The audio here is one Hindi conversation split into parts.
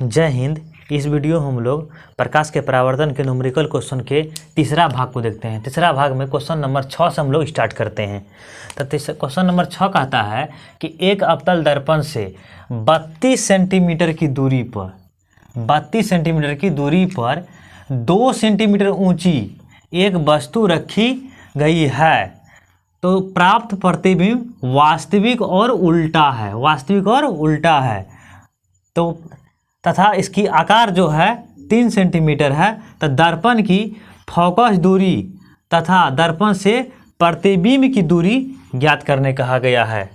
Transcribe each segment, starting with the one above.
जय हिंद। इस वीडियो हम लोग प्रकाश के परावर्तन के न्यूमेरिकल क्वेश्चन के तीसरा भाग को देखते हैं। तीसरा भाग में क्वेश्चन नंबर 6 से हम लोग स्टार्ट करते हैं। तो क्वेश्चन नंबर 6 कहता है कि एक अवतल दर्पण से 32 सेंटीमीटर की दूरी पर 2 सेंटीमीटर ऊंची एक वस्तु रखी गई है, तो प्राप्त प्रतिबिंब वास्तविक और उल्टा है। तो तथा इसकी आकार जो है 3 सेंटीमीटर है। तो दर्पण की फोकस दूरी तथा दर्पण से प्रतिबिंब की दूरी ज्ञात करने कहा गया है।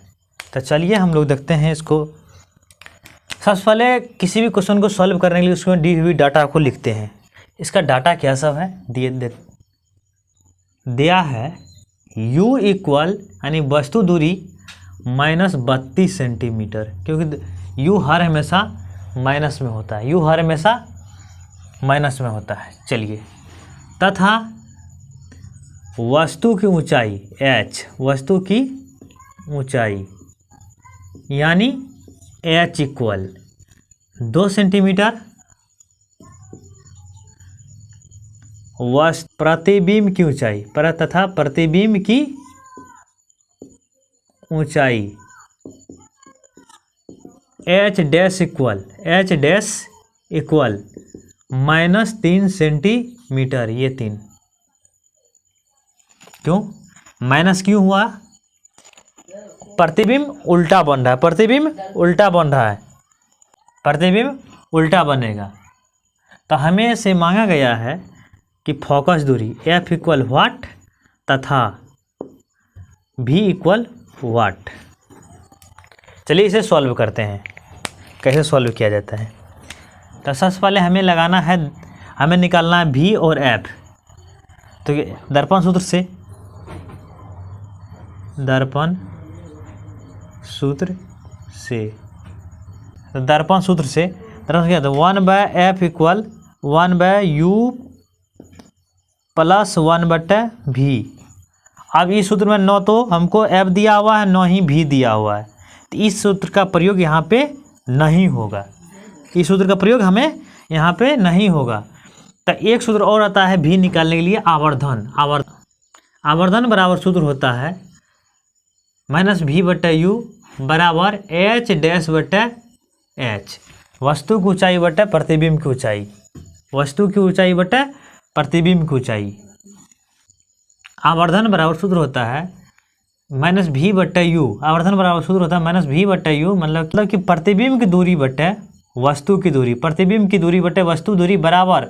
तो चलिए हम लोग देखते हैं इसको। सबसे पहले किसी भी क्वेश्चन को सॉल्व करने के लिए उसमें दी हुई डाटा को लिखते हैं। इसका डाटा क्या सब है दिया है u इक्वल यानी वस्तु दूरी -32 सेंटीमीटर, क्योंकि u हर हमेशा माइनस में होता है। चलिए, तथा वस्तु की ऊंचाई h, वस्तु की ऊंचाई यानी h इक्वल 2 सेंटीमीटर, प्रतिबिंब की ऊंचाई तथा प्रतिबिंब की ऊंचाई h डैश इक्वल -3 सेंटीमीटर। ये 3 क्यों माइनस क्यों हुआ? प्रतिबिंब उल्टा बन रहा है, प्रतिबिंब उल्टा बनेगा। तो हमें से मांगा गया है कि फोकस दूरी f इक्वल वाट तथा v इक्वल वाट। चलिए इसे सॉल्व करते हैं। कैसे सॉल्व किया जाता है? तो सबसे पहले हमें निकालना है v और f। तो दर्पण सूत्र से क्या था? 1/f equal 1/u plus 1/v। अब इस सूत्र में न तो हमको f दिया हुआ है न ही v दिया हुआ है, तो इस सूत्र का प्रयोग यहाँ पे नहीं होगा। इस सूत्र का प्रयोग हमें यहाँ पे नहीं होगा। तो एक सूत्र और आता है v निकालने के लिए, आवर्धन बराबर सूत्र होता है -v/u बराबर h डैश बटे h, वस्तु की ऊंचाई बटे प्रतिबिंब की ऊंचाई। आवर्धन बराबर सूत्र होता है -v/u, आवर्धन बराबर सूत्र होता है -v/u, मतलब कि प्रतिबिंब की दूरी बटे वस्तु की दूरी, प्रतिबिंब की दूरी बटे वस्तु दूरी बराबर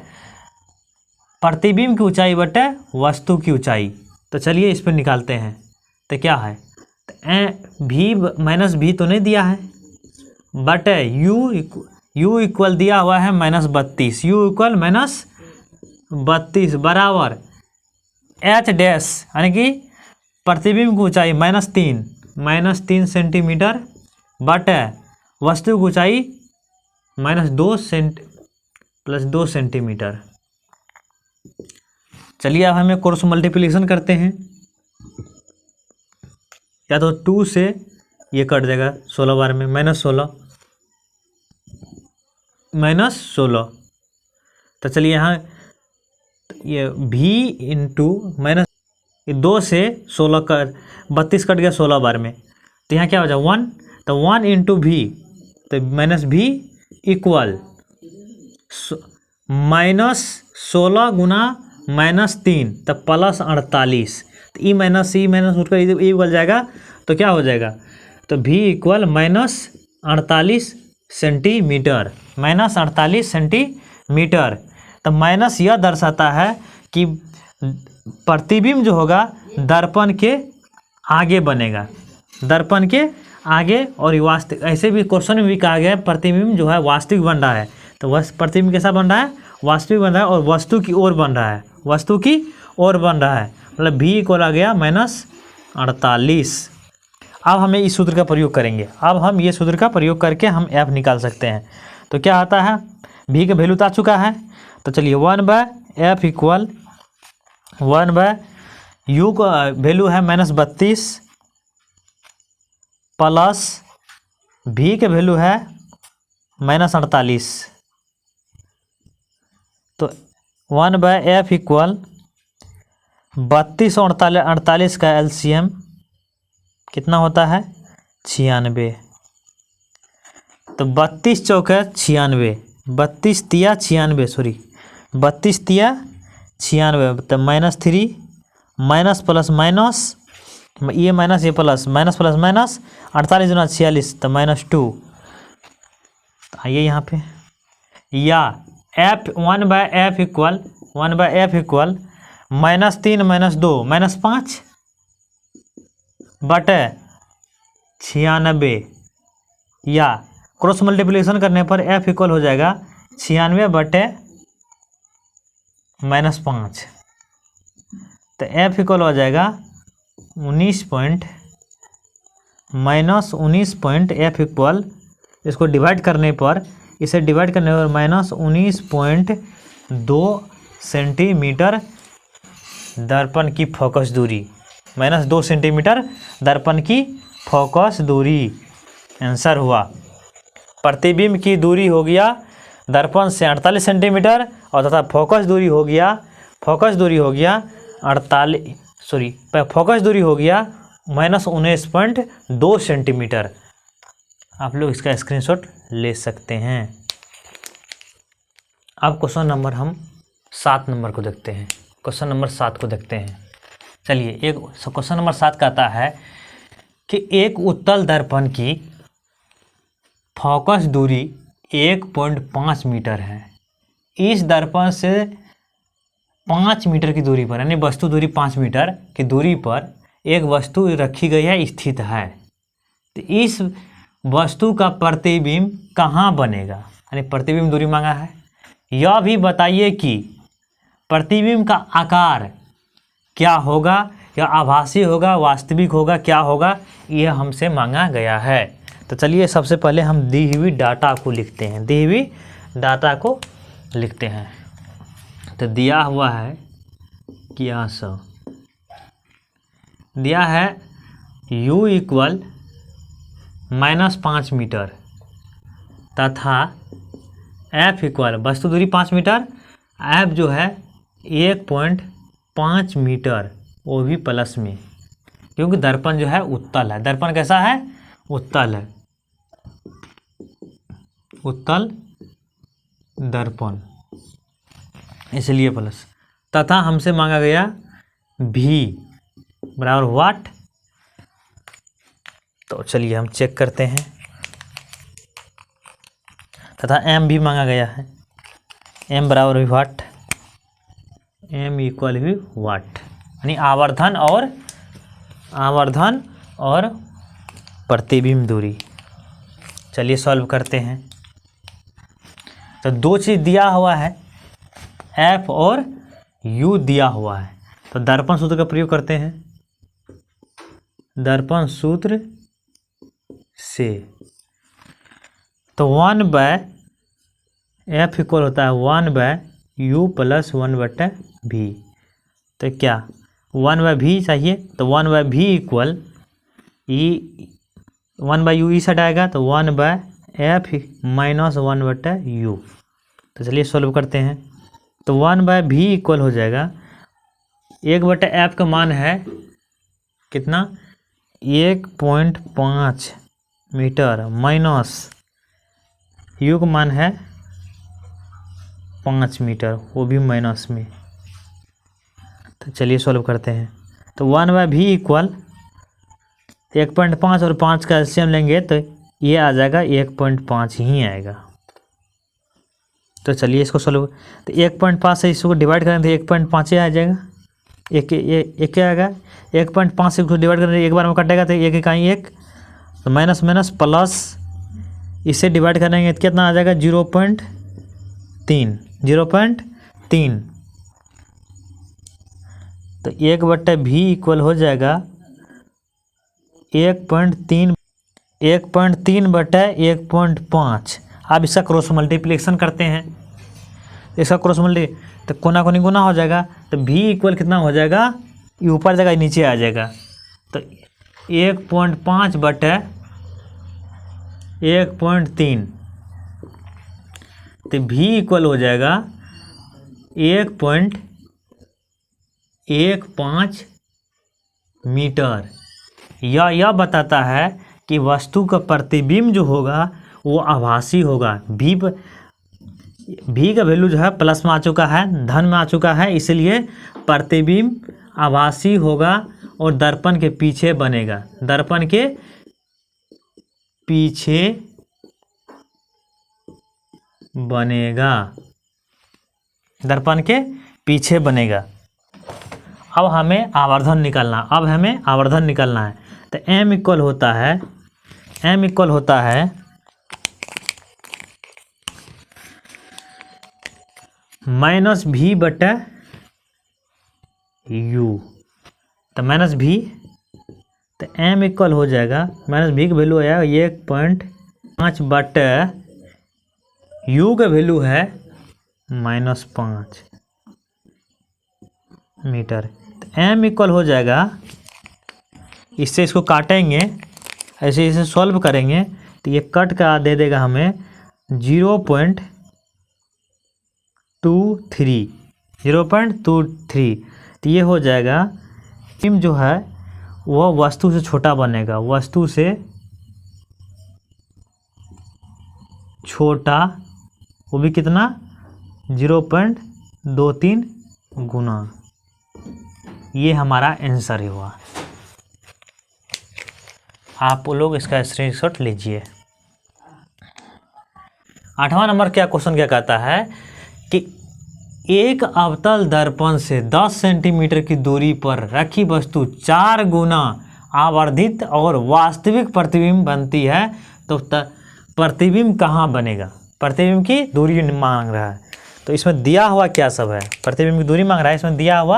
प्रतिबिंब की ऊंचाई बटे वस्तु की ऊंचाई। तो चलिए इस पर निकालते हैं। तो क्या है? तो v तो नहीं दिया है, बटे u इक्वल दिया हुआ है -32, u इक्वल -32 बराबर h डैश यानी कि प्रतिबिंब की ऊंचाई -3 सेंटीमीटर बटे वस्तु की ऊंचाई +2 सेंटीमीटर। चलिए अब हमें क्रॉस मल्टीप्लिकेशन करते हैं। या तो 2 से ये कट जाएगा 16 बार में, -16। तो चलिए यहाँ ये v इंटू -2 से 16 कर 32 कट गया 16 बार में, तो यहाँ क्या हो जाए 1। तो 1 इंटू v, तो -v इक्वल -16 गुना -3 तो +48। तो ई माइनस उसका ई उगल जाएगा, तो क्या हो जाएगा? तो v इक्वल -48 सेंटीमीटर। तो माइनस यह दर्शाता है कि प्रतिबिंब जो होगा दर्पण के आगे बनेगा, और वास्तविक, ऐसे भी क्वेश्चन में भी कहा गया है प्रतिबिंब जो है वास्तविक बन रहा है। तो वह प्रतिबिंब कैसा बन रहा है? वास्तविक बन रहा है और वस्तु की ओर बन रहा है, मतलब v इक्वल आ गया -48। अब हमें इस सूत्र का प्रयोग करेंगे। अब हम ये सूत्र का प्रयोग करके हम f निकाल सकते हैं। तो क्या आता है? v का वैल्यू आ चुका है। तो चलिए 1/f इक्वल 1/u का वैल्यू है -32 प्लस v के वैल्यू है -48 तो 1/f इक्वल 32 और 48 का एलसीएम कितना होता है 96। तो 32 चौके 96, 32 तिया 96, सॉरी 32 तिया 96, तो -3 माइनस प्लस माइनस, ये माइनस ये प्लस, माइनस प्लस माइनस, 48 गुना 46 तो -2। आइए यहाँ पे, या f 1/f इक्वल -3 -2 -5 बटे 96, या क्रॉस मल्टीप्लिकेशन करने पर f इक्वल हो जाएगा 96 बटे -5, तो f इक्वल हो जाएगा 19 पॉइंट f इक्वल, इसको डिवाइड करने पर, इसे डिवाइड करने पर -19.2 सेंटीमीटर दर्पण की फोकस दूरी, -2 सेंटीमीटर दर्पण की फोकस दूरी आंसर हुआ। प्रतिबिंब की दूरी हो गया दर्पण से 48 सेंटीमीटर और तथा फोकस दूरी हो गया -19.2 सेंटीमीटर। आप लोग इसका स्क्रीनशॉट ले सकते हैं। अब क्वेश्चन नंबर हम 7 नंबर को देखते हैं। क्वेश्चन नंबर 7 को देखते हैं। चलिए, एक क्वेश्चन नंबर 7 कहता है कि एक उत्तल दर्पण की फोकस दूरी 1.5 मीटर है। इस दर्पण से 5 मीटर की दूरी पर, यानी वस्तु दूरी 5 मीटर की दूरी पर एक वस्तु रखी गई है, स्थित है। तो इस वस्तु का प्रतिबिंब कहाँ बनेगा, यानी प्रतिबिंब दूरी मांगा है। यह भी बताइए कि प्रतिबिंब का आकार क्या होगा, या आभासी होगा, वास्तविक होगा, क्या होगा, यह हमसे मांगा गया है। तो चलिए सबसे पहले हम दी हुई डाटा को लिखते हैं। तो दिया हुआ है क्या सब, दिया है u इक्वल -5 मीटर तथा f इक्वल, वस्तु दूरी 5 मीटर, f जो है 1.5 मीटर, वो भी प्लस में, क्योंकि दर्पण जो है उत्तल है। दर्पण कैसा है, उत्तल है, उत्तल दर्पण, इसलिए प्लस। तथा हमसे मांगा गया v बराबर वाट। तो चलिए हम चेक करते हैं। तथा m भी मांगा गया है, m बराबर भी वाट, m इक्वल भी वाट, यानी आवर्धन और प्रतिबिंब दूरी। चलिए सॉल्व करते हैं। तो दो चीज़ दिया हुआ है, f और u दिया हुआ है। तो दर्पण सूत्र का प्रयोग करते हैं। दर्पण सूत्र से तो 1/f इक्वल होता है 1/u + 1/v। तो क्या 1/v चाहिए, तो 1/v इक्वल 1/u इस हटाएगा, तो 1/f - 1/u। तो चलिए सॉल्व करते हैं। तो 1/v इक्वल हो जाएगा 1/f का मान है कितना, 1.5 मीटर, माइनस u का मान है 5 मीटर, वो भी माइनस में। तो चलिए सॉल्व करते हैं। तो 1/v इक्वल 1.5 और 5 का एलसीएम लेंगे तो ये आ जाएगा 1.5 ही आएगा। तो चलिए इसको सॉल्व, तो 1.5 से इसको डिवाइड करें तो 1.5 ही आ जाएगा। एक क्या आएगा, 1.5 से इसको डिवाइड करें, एक बार में कटेगा तो एक इकाई 1, तो माइनस माइनस प्लस, इसे डिवाइड करेंगे तो कितना आ जाएगा 0.3। तो 1/v इक्वल हो जाएगा 1.3 बटे 1.5। अब इसका क्रॉस मल्टीप्लिकेशन करते हैं। इसका क्रॉस मल्टी तो कोना कोनी गुना हो जाएगा, तो v इक्वल कितना हो जाएगा, ये ऊपर जाएगा नीचे आ जाएगा। तो 1.5 बटे 1.3, तो v इक्वल हो जाएगा 1.15 मीटर। यह बताता है कि वस्तु का प्रतिबिंब जो होगा वो आभासी होगा। भी का वैल्यू जो है प्लस में आ चुका है, धन में आ चुका है, इसलिए प्रतिबिंब आभासी होगा और दर्पण के पीछे बनेगा। दर्पण के पीछे बनेगा, दर्पण के पीछे बनेगा। अब हमें आवर्धन निकालना, है। तो m इक्वल होता है -v/u। तो -v, तो m इक्वल हो जाएगा, -v का वैल्यू आया 1.5 u का वैल्यू है -5 मीटर। तो m इक्वल हो जाएगा, इससे इसको काटेंगे, ऐसे इसे सॉल्व करेंगे तो ये कट का दे देगा हमें 0.23। तो ये हो जाएगा, m जो है वह वस्तु से छोटा बनेगा, वस्तु से छोटा, वो भी कितना 0.23 गुना। ये हमारा आंसर हुआ। आप लोग इसका स्क्रीनशॉट लीजिए। 8वां नंबर क्या क्वेश्चन क्या कहता है कि एक अवतल दर्पण से 10 सेंटीमीटर की दूरी पर रखी वस्तु 4 गुना आवर्धित और वास्तविक प्रतिबिंब बनती है, तो प्रतिबिंब कहाँ बनेगा? प्रतिबिंब की दूरी मांग रहा है। तो इसमें दिया हुआ क्या सब है? प्रतिबिंब की दूरी मांग रहा है, इसमें दिया हुआ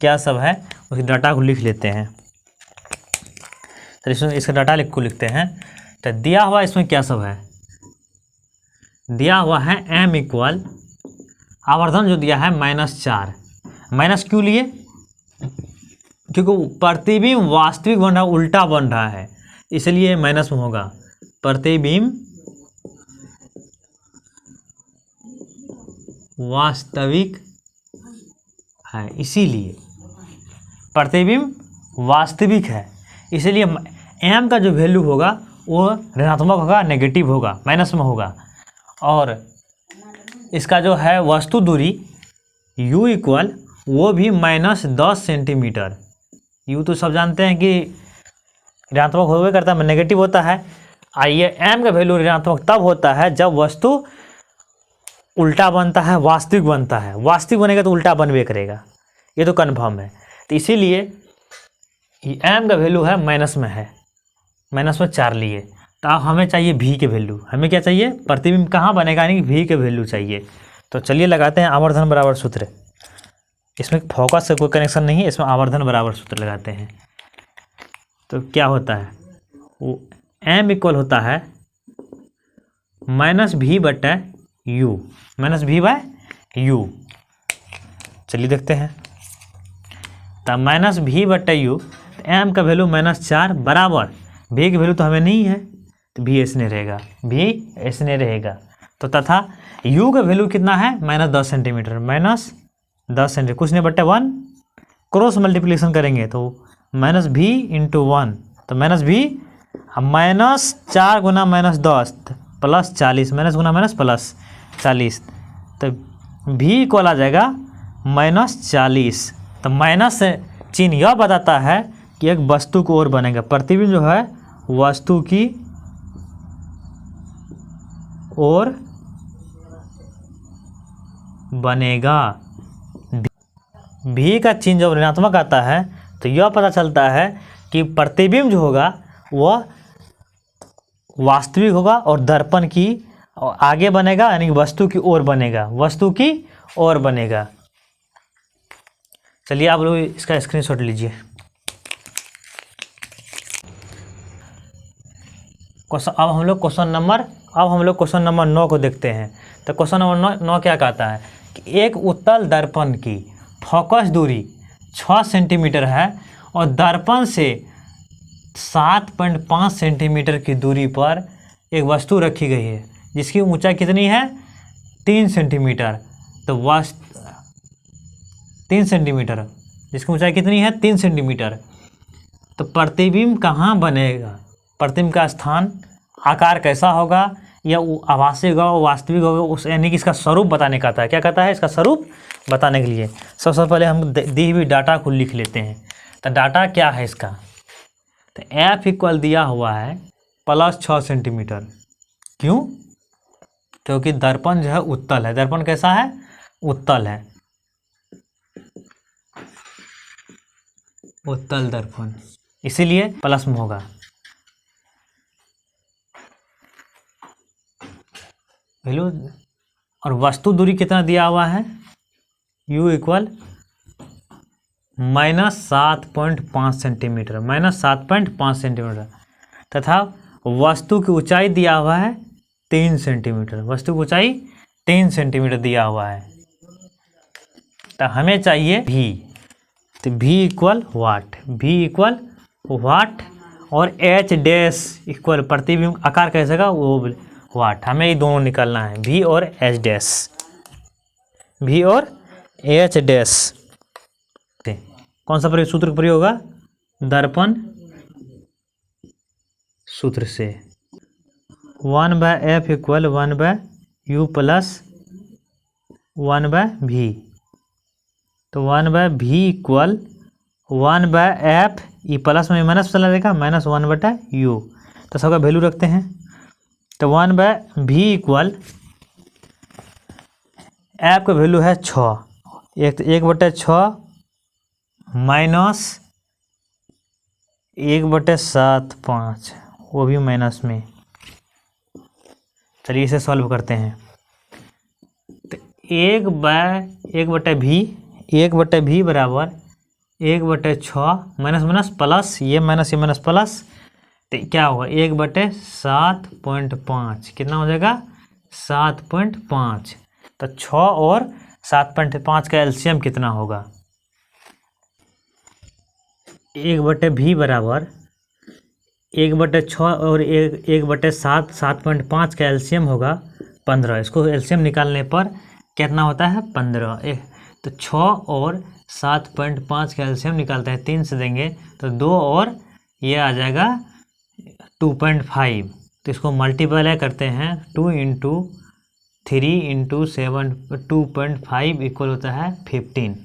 क्या सब है उसकी डाटा को लिख लेते हैं। तो इसमें इसका डाटा लिखते हैं। तो दिया हुआ इसमें क्या सब है? दिया हुआ है m इक्वल, आवर्धन जो दिया है -4। माइनस क्यों लिए? क्योंकि प्रतिबिंब वास्तविक बन रहा है, उल्टा बन रहा है, इसलिए माइनस में होगा। प्रतिबिंब वास्तविक है, इसीलिए प्रतिबिंब वास्तविक है, इसलिए m का जो वैल्यू होगा वो ऋणात्मक होगा, नेगेटिव होगा, माइनस में होगा। और इसका जो है वस्तु दूरी u इक्वल, वो भी -10 सेंटीमीटर। u तो सब जानते हैं कि ऋणात्मक होवे करता है, नेगेटिव होता है। आइए m का वैल्यू ऋणात्मक तब होता है जब वस्तु उल्टा बनता है, वास्तविक बनता है। वास्तविक बनेगा तो उल्टा बनवे करेगा, ये तो कन्फर्म है। तो इसीलिए m का वैल्यू है माइनस में है, -4 लिए। तो अब हमें चाहिए v के वैल्यू। हमें क्या चाहिए? प्रतिबिंब कहाँ बनेगा, यानी v के वैल्यू चाहिए। तो चलिए लगाते हैं आवर्धन बराबर सूत्र। इसमें फोकस से कोई कनेक्शन नहीं है, इसमें आवर्धन बराबर सूत्र लगाते हैं। तो क्या होता है? वो m इक्वल होता है -v/u, -v/u। चलिए देखते हैं। तो -v/u, m का वैल्यू -4 बराबर v की वैल्यू तो हमें नहीं है, तो v ऐसने रहेगा। तो तथा u का वैल्यू कितना है? -10 सेंटीमीटर। -10 सेंटीमीटर कुछ नहीं बट्टे 1, क्रॉस मल्टीप्लिकेशन करेंगे तो -v × 1, तो -v, -4 गुना -10 प्लस 40, माइनस गुना माइनस प्लस 40, तो v इक्वल आ जाएगा -40। तो माइनस चिन्ह यह बताता है कि एक वस्तु को ओर बनेगा। प्रतिबिंब जो है वस्तु की ओर बनेगा। v का चिन्ह जब ऋणात्मक आता है तो यह पता चलता है कि प्रतिबिंब जो होगा वह वास्तविक होगा और दर्पण की आगे बनेगा, यानी वस्तु की ओर बनेगा, वस्तु की ओर बनेगा। चलिए आप लोग इसका स्क्रीनशॉट लीजिए। अब हम लोग क्वेश्चन नंबर 9 को देखते हैं। तो क्वेश्चन नंबर 9 क्या कहता है कि एक उत्तल दर्पण की फोकस दूरी 6 सेंटीमीटर है और दर्पण से 7.5 सेंटीमीटर की दूरी पर एक वस्तु रखी गई है जिसकी ऊंचाई कितनी है? 3 सेंटीमीटर। तो 3 सेंटीमीटर, जिसकी ऊंचाई कितनी है 3 सेंटीमीटर। तो प्रतिबिंब कहाँ बनेगा, प्रतिबिंब का स्थान, आकार कैसा होगा, या आभासी होगा, वास्तविक होगा, उस यानी कि इसका स्वरूप बताने का आता है। क्या कहता है, इसका स्वरूप बताने के लिए सबसे पहले हम दी हुई डाटा को लिख लेते हैं। तो डाटा क्या है इसका, तो एफ इक्वल दिया हुआ है +6 सेंटीमीटर। क्यों, क्योंकि दर्पण जो है उत्तल है। दर्पण कैसा है, उत्तल है, उत्तल दर्पण, इसीलिए प्लस में होगा। वैल्यू और वस्तु दूरी कितना दिया हुआ है, u इक्वल -7.5 सेंटीमीटर, -7.5 सेंटीमीटर, तथा वस्तु की ऊंचाई दिया हुआ है 3 सेंटीमीटर, वस्तु की ऊंचाई 3 सेंटीमीटर दिया हुआ है। तो हमें चाहिए v, तो v इक्वल वाट, v इक्वल वाट, और h डैश इक्वल प्रतिबिंब आकार कैसे का वो वाट। हमें ये दोनों निकालना है, v और h डैश, v और h डैश। कौन सा सूत्र प्रयोग होगा, दर्पण सूत्र से 1/f equal 1/u plus 1/v। तो 1/v इक्वल 1/f, ये प्लस में माइनस चला जाएगा, -1/u। तो सबका वैल्यू रखते हैं। तो 1/v इक्वल f का वैल्यू है 6, 1/6 माइनस 1/7.5, वो भी माइनस में। चलिए इसे सॉल्व करते हैं। तो 1/v बराबर 1/6 माइनस प्लस, ये माइनस प्लस, तो क्या होगा 1/7.5, कितना हो जाएगा 7.5। तो 6 और 7.5 का एलसीएम कितना होगा, 1/v बराबर 1/6 और 1/7, 7.5 का एलसीएम होगा 15। इसको एलसीएम निकालने पर कितना होता है 15। तो 6 और 7.5 का एलसीएम निकालते हैं, 3 से देंगे तो 2 और ये आ जाएगा 2.5। तो इसको मल्टीप्लाई करते हैं, 2 × 3 × 7 2.5 इक्वल होता है 15।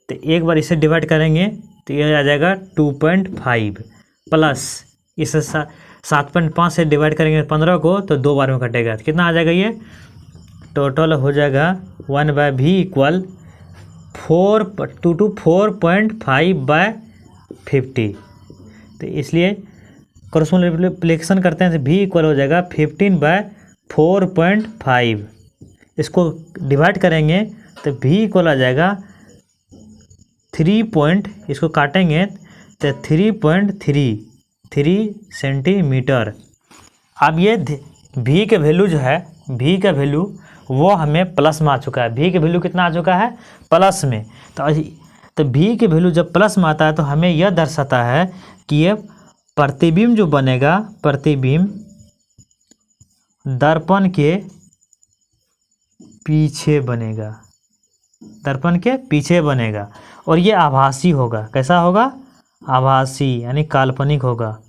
तो एक बार इसे डिवाइड करेंगे तो ये आ जाएगा 2.5 प्लस इसे 7.5 से डिवाइड करेंगे 15 को तो 2 बार में कटेगा, तो कितना आ जाएगा, ये टोटल हो जाएगा 1/v इक्वल 4.5/50। तो इसलिए क्रॉस मल्टीप्लिकेशन करते हैं तो v इक्वल हो जाएगा 15/4.5। इसको डिवाइड करेंगे तो v इक्वल आ जाएगा 3 इसको काटेंगे तो 3.33 सेंटीमीटर। अब ये v के वैल्यू जो है, v का वैल्यू वो हमें प्लस में आ चुका है। v के वैल्यू कितना आ चुका है, प्लस में। तो v के वैल्यू जब प्लस में आता है तो हमें यह दर्शाता है कि ये प्रतिबिंब जो बनेगा, प्रतिबिंब दर्पण के पीछे बनेगा, दर्पण के पीछे बनेगा, और ये आभासी होगा। कैसा होगा, आभासी यानी काल्पनिक होगा,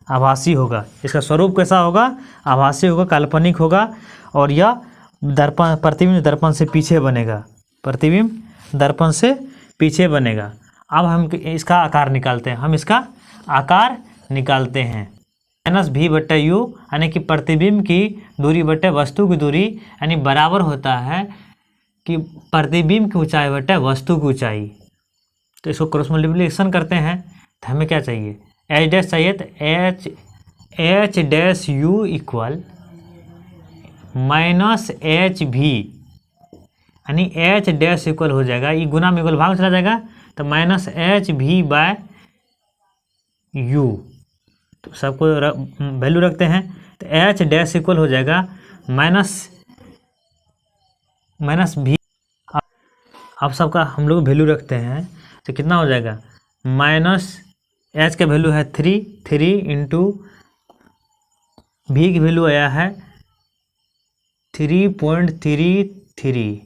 आभासी होगा। इसका स्वरूप कैसा होगा, आभासी होगा, काल्पनिक होगा, और यह दर्पण प्रतिबिंब दर्पण से पीछे बनेगा, प्रतिबिंब दर्पण से पीछे बनेगा। अब हम इसका आकार निकालते हैं, हम इसका आकार निकालते हैं। -v/u यानी कि प्रतिबिंब की दूरी बटे वस्तु की दूरी, यानी बराबर होता है कि प्रतिबिंब की ऊंचाई बटे वस्तु की ऊंचाई। तो इसको क्रॉस मल्टीप्लिकेशन करते हैं तो हमें क्या चाहिए, h डैश चाहिए। तो h dash u equal -hv, यानी h डैश इक्वल हो जाएगा, ये गुना में इक्वल भाग चला जाएगा तो -hv/u। तो सबको वैल्यू रखते हैं तो h डैश इक्वल हो जाएगा -v। अब सबका हम लोग वैल्यू रखते हैं तो कितना हो जाएगा, -h का वैल्यू है 3 × v की वैल्यू आया है 3.33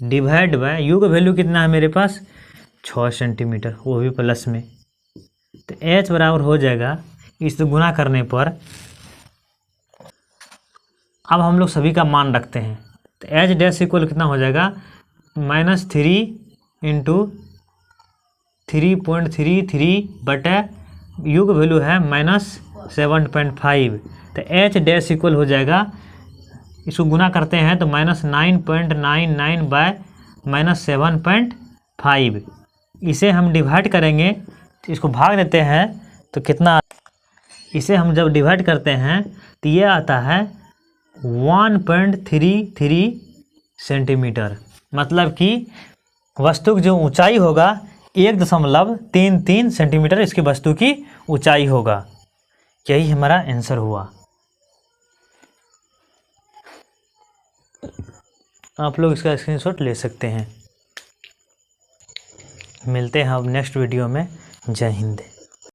डिवाइड बाय यू का वैल्यू कितना है मेरे पास 6 सेंटीमीटर, वो भी प्लस में। तो एच बराबर हो जाएगा इससे गुना करने पर। अब हम लोग सभी का मान रखते हैं, तो एच डैश इक्वल कितना हो जाएगा -3 इंटू 3.33 बटे यू का वैल्यू है -7.5। तो एच डैश इक्वल हो जाएगा, इसको गुना करते हैं तो -9.99 बाय -7.5। इसे हम डिवाइड करेंगे तो इसको भाग देते हैं तो कितना, इसे हम जब डिवाइड करते हैं तो ये आता है 1.33 सेंटीमीटर। मतलब कि वस्तु की जो ऊंचाई होगा 1.33 सेंटीमीटर इसकी वस्तु की ऊंचाई होगा। यही हमारा आंसर हुआ। आप लोग इसका स्क्रीनशॉट ले सकते हैं। मिलते हैं अब नेक्स्ट वीडियो में। जय हिंद।